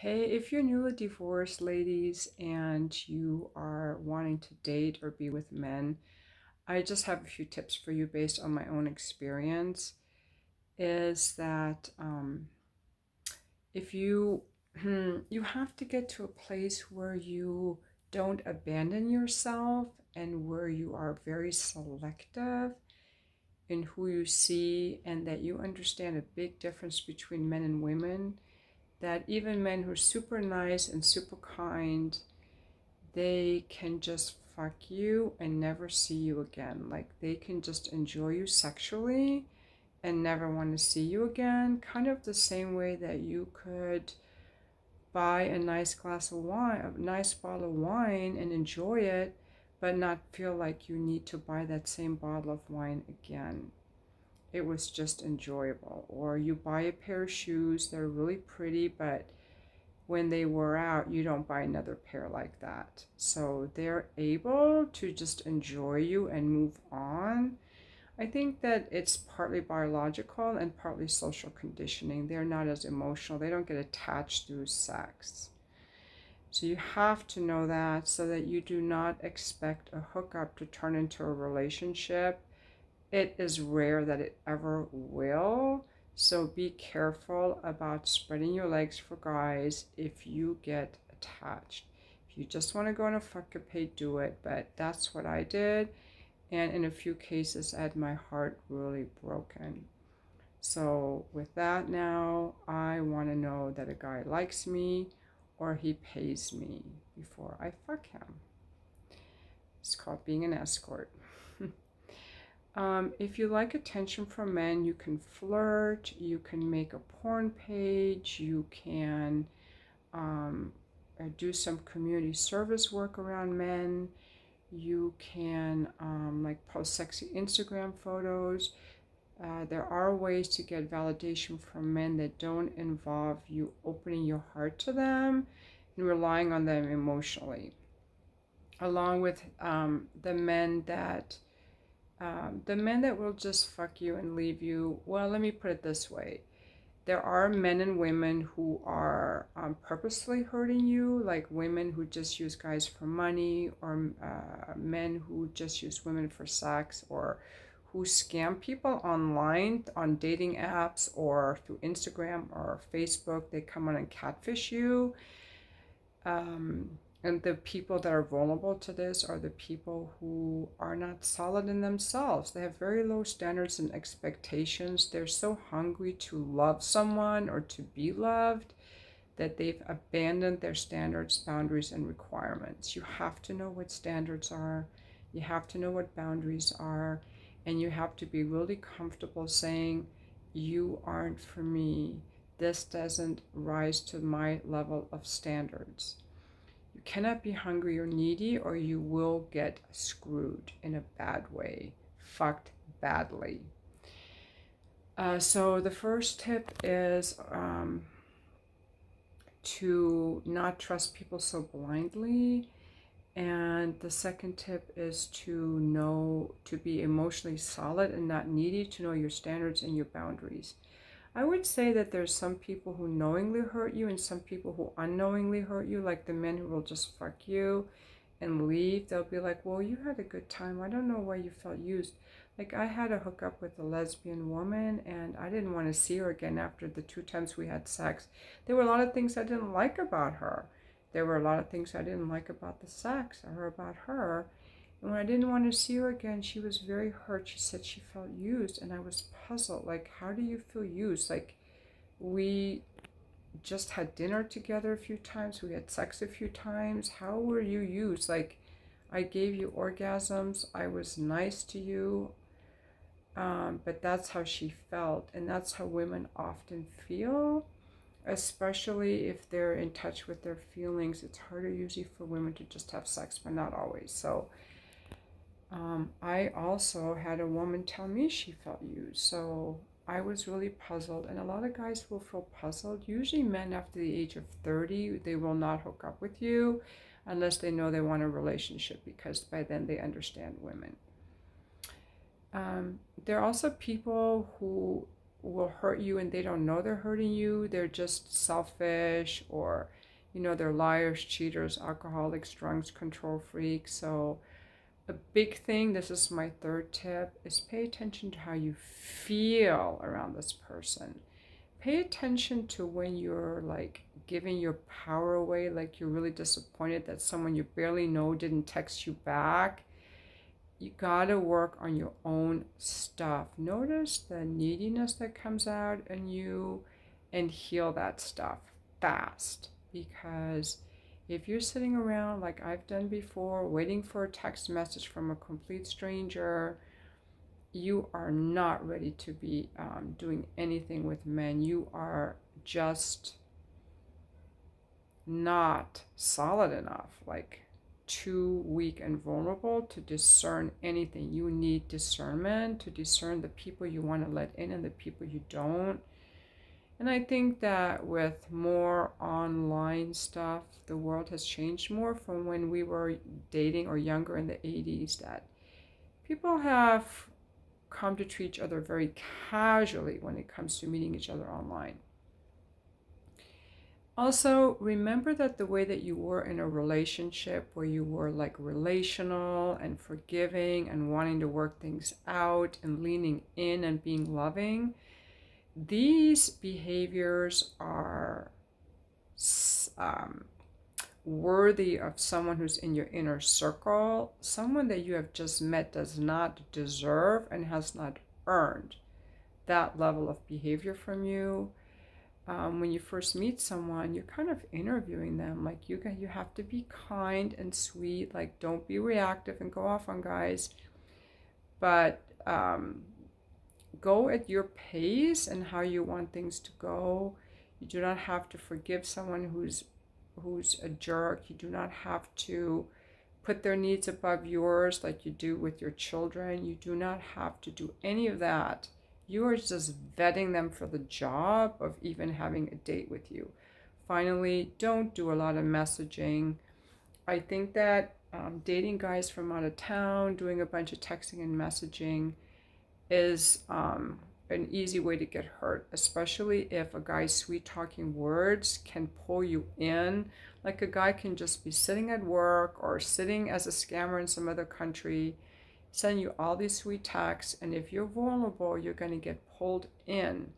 Hey, if you're newly divorced, ladies, and you are wanting to date or be with men, I just have a few tips for you based on my own experience. Is that if you you have to get to a place where you don't abandon yourself and where you are very selective in who you see, and that you understand a big difference between men and women, that even men who are super nice and super kind, they can just fuck you and never see you again. Like they can just enjoy you sexually and never want to see you again. Kind of the same way that you could buy a nice glass of wine, a nice bottle of wine and enjoy it, but not feel like you need to buy that same bottle of wine again. It was just enjoyable. Or you buy a pair of shoes, they're really pretty, but when they wear out, you don't buy another pair like that. So they're able to just enjoy you and move on. I think that it's partly biological and partly social conditioning. They're not as emotional, they don't get attached through sex. So you have to know that so that you do not expect a hookup to turn into a relationship. It is rare that it ever will. So be careful about spreading your legs for guys if you get attached. If you just want to go on a fuckapade, do it. But that's what I did. And in a few cases, I had my heart really broken. So with that now, I want to know that a guy likes me or he pays me before I fuck him. It's called being an escort. If you like attention from men, you can flirt, you can make a porn page, you can do some community service work around men, you can like post sexy Instagram photos. There are ways to get validation from men that don't involve you opening your heart to them and relying on them emotionally, along with the men that will just fuck you and leave you. Well, let me put it this way. There are men and women who are purposely hurting you, like women who just use guys for money, or men who just use women for sex, or who scam people online on dating apps or through Instagram or Facebook. They come on and catfish you. And the people that are vulnerable to this are the people who are not solid in themselves. They have very low standards and expectations. They're so hungry to love someone or to be loved that they've abandoned their standards, boundaries, and requirements. You have to know what standards are, you have to know what boundaries are, and you have to be really comfortable saying, you aren't for me. This doesn't rise to my level of standards. You cannot be hungry or needy, or you will get screwed in a bad way, fucked badly. So the first tip is to not trust people so blindly. And the second tip is to know, to be emotionally solid and not needy, to know your standards and your boundaries. I would say that there's some people who knowingly hurt you and some people who unknowingly hurt you, like the men who will just fuck you and leave. They'll be like, well, you had a good time. I don't know why you felt used. Like, I had a hookup with a lesbian woman and I didn't want to see her again after the 2 times we had sex. There were a lot of things I didn't like about her. There were a lot of things I didn't like about the sex or about her. And when I didn't want to see her again, she was very hurt. She said she felt used, and I was puzzled. Like, how do you feel used? Like, we just had dinner together a few times, we had sex a few times. How were you used? Like, I gave you orgasms, I was nice to you, but that's how she felt, and that's how women often feel, especially if they're in touch with their feelings. It's harder usually for women to just have sex, but not always. So I also had a woman tell me she felt used. So I was really puzzled, and a lot of guys will feel puzzled. Usually men after the age of 30, they will not hook up with you unless they know they want a relationship, because by then they understand women. There are also people who will hurt you and they don't know they're hurting you. They're just selfish, or, they're liars, cheaters, alcoholics, drunks, control freaks. So a big thing, this is my third tip, is pay attention to how you feel around this person. Pay attention to when you're like giving your power away, like you're really disappointed that someone you barely know didn't text you back. You gotta work on your own stuff. Notice the neediness that comes out in you and heal that stuff fast. Because if you're sitting around like I've done before, waiting for a text message from a complete stranger, you are not ready to be doing anything with men. You are just not solid enough, like too weak and vulnerable to discern anything. You need discernment to discern the people you want to let in and the people you don't. And I think that with more online stuff, the world has changed more from when we were dating or younger in the 80s, that people have come to treat each other very casually when it comes to meeting each other online. Also, remember that the way that you were in a relationship where you were like relational and forgiving and wanting to work things out and leaning in and being loving, these behaviors are worthy of someone who's in your inner circle. Someone that you have just met does not deserve and has not earned that level of behavior from you. When you first meet someone, you're kind of interviewing them. Like you have to be kind and sweet. Like don't be reactive and go off on guys. But go at your pace and how you want things to go. You do not have to forgive someone who's a jerk. You do not have to put their needs above yours like you do with your children. You do not have to do any of that. You are just vetting them for the job of even having a date with you. Finally, don't do a lot of messaging. I think that dating guys from out of town, doing a bunch of texting and messaging is an easy way to get hurt, especially if a guy's sweet talking words can pull you in. Like a guy can just be sitting at work or sitting as a scammer in some other country, send you all these sweet texts, and if you're vulnerable, you're going to get pulled in.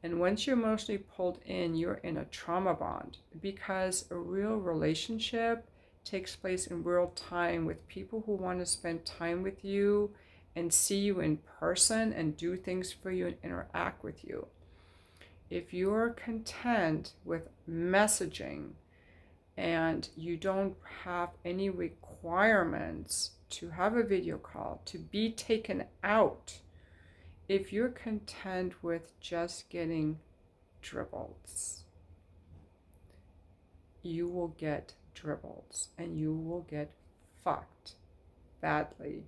And once you're emotionally pulled in, you're in a trauma bond, because a real relationship takes place in real time with people who want to spend time with you and see you in person and do things for you and interact with you. If you're content with messaging and you don't have any requirements to have a video call, to be taken out, if you're content with just getting dribbles, you will get dribbles and you will get fucked badly.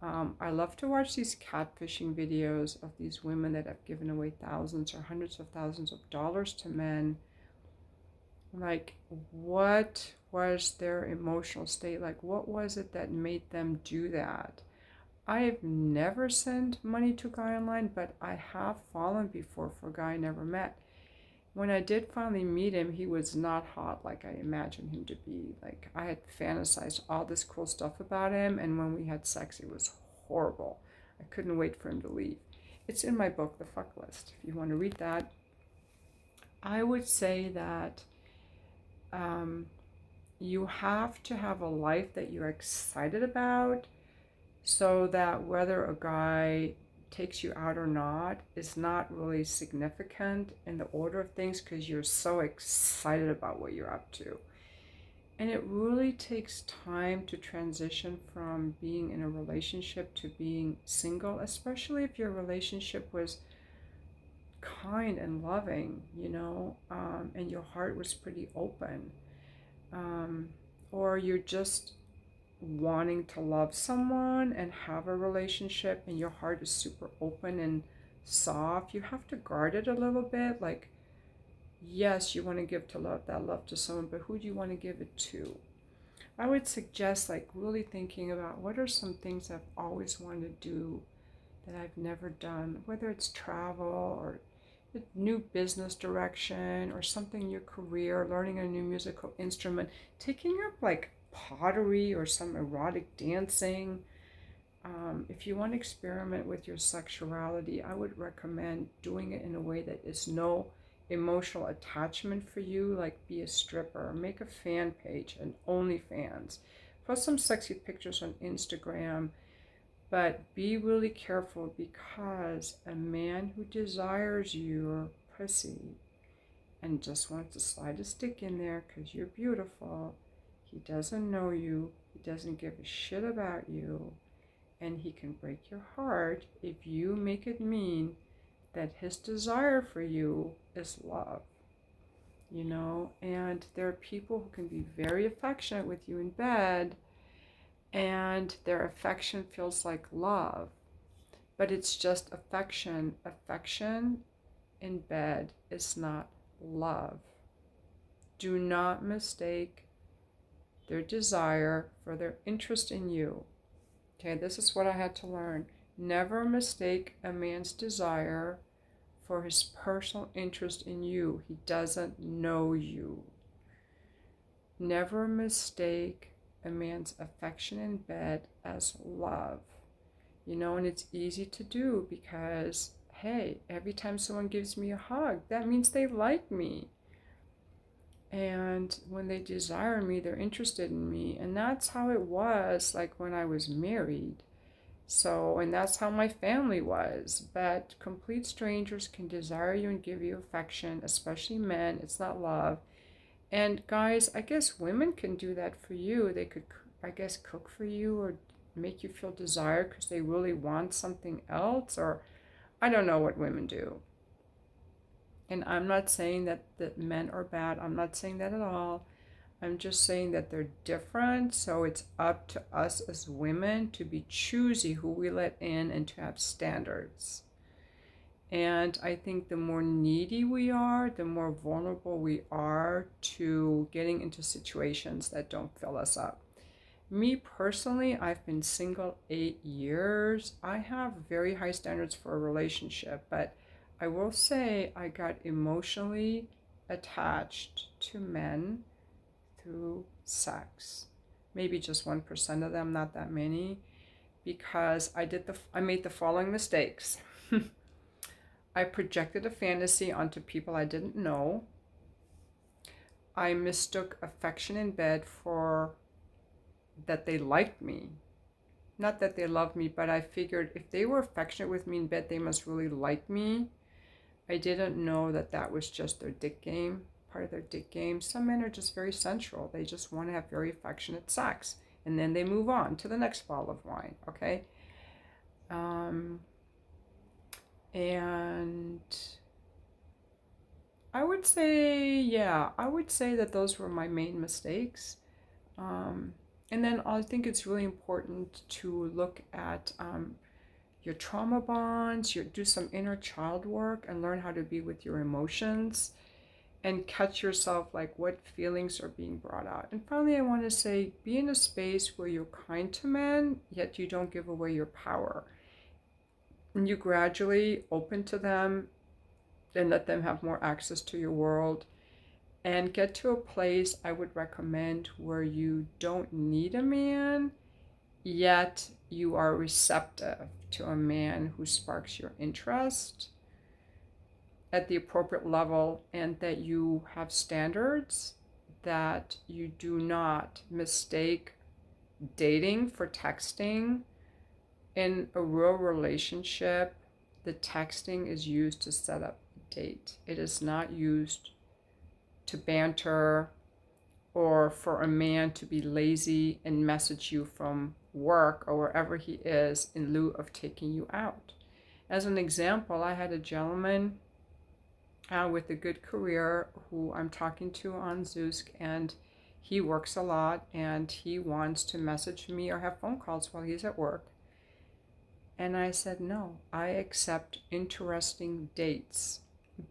I love to watch these catfishing videos of these women that have given away thousands or hundreds of thousands of dollars to men. Like, what was their emotional state? Like, what was it that made them do that? I've never sent money to a guy online, but I have fallen before for a guy I never met. When I did finally meet him, he was not hot like I imagined him to be. Like, I had fantasized all this cool stuff about him, and when we had sex, it was horrible. I couldn't wait for him to leave. It's in my book, The Fuck List, if you want to read that. I would say that you have to have a life that you're excited about, so that whether a guy takes you out or not is not really significant in the order of things, because you're so excited about what you're up to. And it really takes time to transition from being in a relationship to being single, especially if your relationship was kind and loving, and your heart was pretty open. Or you're just wanting to love someone and have a relationship and your heart is super open and soft. You have to guard it a little bit. Like, yes, you want to give that love to someone, but who do you want to give it to? I would suggest like really thinking about what are some things I've always wanted to do that I've never done, whether it's travel or a new business direction or something in your career, learning a new musical instrument, taking up like pottery or some erotic dancing. If you want to experiment with your sexuality, I would recommend doing it in a way that is no emotional attachment for you, like be a stripper, make a fan page, and OnlyFans. Post some sexy pictures on Instagram, but be really careful because a man who desires your pussy and just wants to slide a stick in there because you're beautiful, he doesn't know you, he doesn't give a shit about you, and he can break your heart if you make it mean that his desire for you is love. And there are people who can be very affectionate with you in bed, and their affection feels like love, but it's just affection. Affection in bed is not love. Do not mistake their desire for their interest in you. Okay, this is what I had to learn. Never mistake a man's desire for his personal interest in you. He doesn't know you. Never mistake a man's affection in bed as love. And it's easy to do because, hey, every time someone gives me a hug, that means they like me. And when they desire me, they're interested in me. And that's how it was like when I was married. So, and that's how my family was. But complete strangers can desire you and give you affection, especially men. It's not love. And guys, I guess women can do that for you. They could, I guess, cook for you or make you feel desired because they really want something else. Or I don't know what women do. And I'm not saying that men are bad. I'm not saying that at all. I'm just saying that they're different. So it's up to us as women to be choosy who we let in and to have standards. And I think the more needy we are, the more vulnerable we are to getting into situations that don't fill us up. Me personally, I've been single 8 years. I have very high standards for a relationship, but I will say I got emotionally attached to men through sex. Maybe just 1% of them, not that many, because I made the following mistakes. I projected a fantasy onto people I didn't know. I mistook affection in bed for that they liked me. Not that they loved me, but I figured if they were affectionate with me in bed, they must really like me. I didn't know that that was just their dick game, part of their dick game. Some men are just very sensual. They just want to have very affectionate sex. And then they move on to the next bottle of wine, okay? And I would say that those were my main mistakes. And then I think it's really important to look at your trauma bonds, do some inner child work and learn how to be with your emotions and catch yourself, like what feelings are being brought out. And finally, I want to say, be in a space where you're kind to men, yet you don't give away your power. And you gradually open to them and let them have more access to your world. And get to a place I would recommend where you don't need a man, yet you are receptive to a man who sparks your interest at the appropriate level, and that you have standards, that you do not mistake dating for texting. In a real relationship, the texting is used to set up a date. It is not used to banter or for a man to be lazy and message you from work or wherever he is in lieu of taking you out. As an example, I had a gentleman with a good career who I'm talking to on Zoosk, and he works a lot and he wants to message me or have phone calls while he's at work. And I said, no, I accept interesting dates.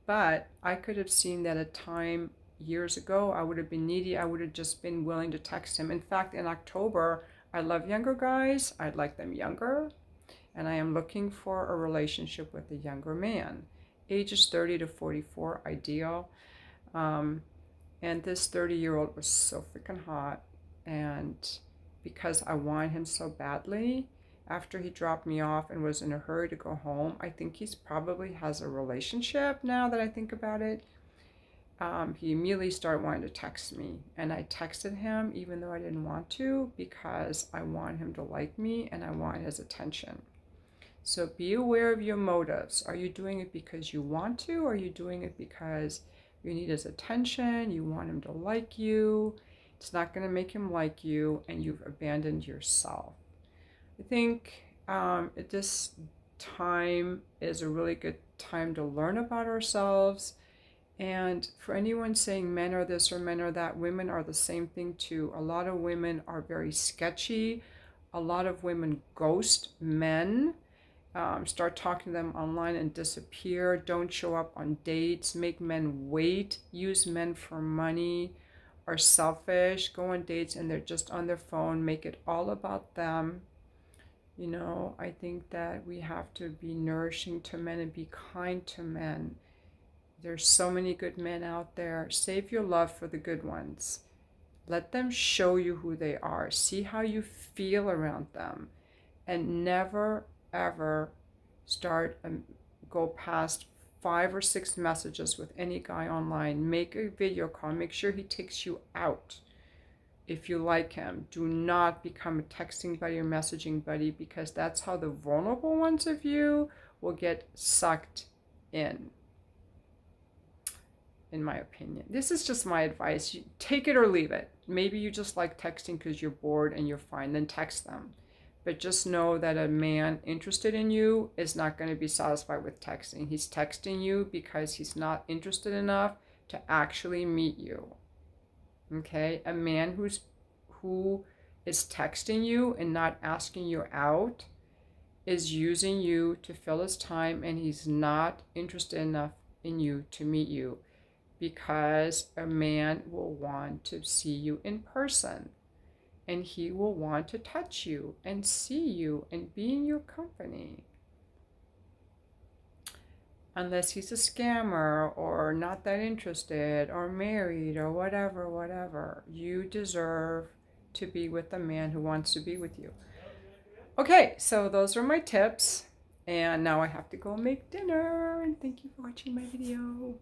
But I could have seen that a time years ago, I would have been needy. I would have just been willing to text him. In fact, in October, I love younger guys. I'd like them younger. and I am looking for a relationship with a younger man. Ages 30 to 44, ideal. And this 30-year-old was so freaking hot. And because I want him so badly, after he dropped me off and was in a hurry to go home, I think he's probably has a relationship now that I think about it. He immediately started wanting to text me. And I texted him even though I didn't want to, because I want him to like me and I want his attention. So be aware of your motives. Are you doing it because you want to? Or are you doing it because you need his attention? You want him to like you? It's not going to make him like you, and you've abandoned yourself. I think at this time is a really good time to learn about ourselves. And for anyone saying men are this or men are that, women are the same thing too. A lot of women are very sketchy. A lot of women ghost men. Start talking to them online and disappear. Don't show up on dates. Make men wait. Use men for money. Are selfish. Go on dates and they're just on their phone. Make it all about them. You know, I think that we have to be nourishing to men and be kind to men. There's so many good men out there. Save your love for the good ones. Let them show you who they are. See how you feel around them. And never, ever go past 5 or 6 messages with any guy online. Make a video call. Make sure he takes you out if you like him. Do not become a texting buddy or messaging buddy, because that's how the vulnerable ones of you will get sucked in my opinion. This is just my advice. You take it or leave it. Maybe you just like texting because you're bored and you're fine, then text them. But just know that a man interested in you is not going to be satisfied with texting. He's texting you because he's not interested enough to actually meet you. Okay? A man who is texting you and not asking you out is using you to fill his time, and he's not interested enough in you to meet you, because a man will want to see you in person. And he will want to touch you and see you and be in your company. Unless he's a scammer or not that interested or married or whatever. You deserve to be with a man who wants to be with you. Okay, so those are my tips. And now I have to go make dinner. And thank you for watching my video.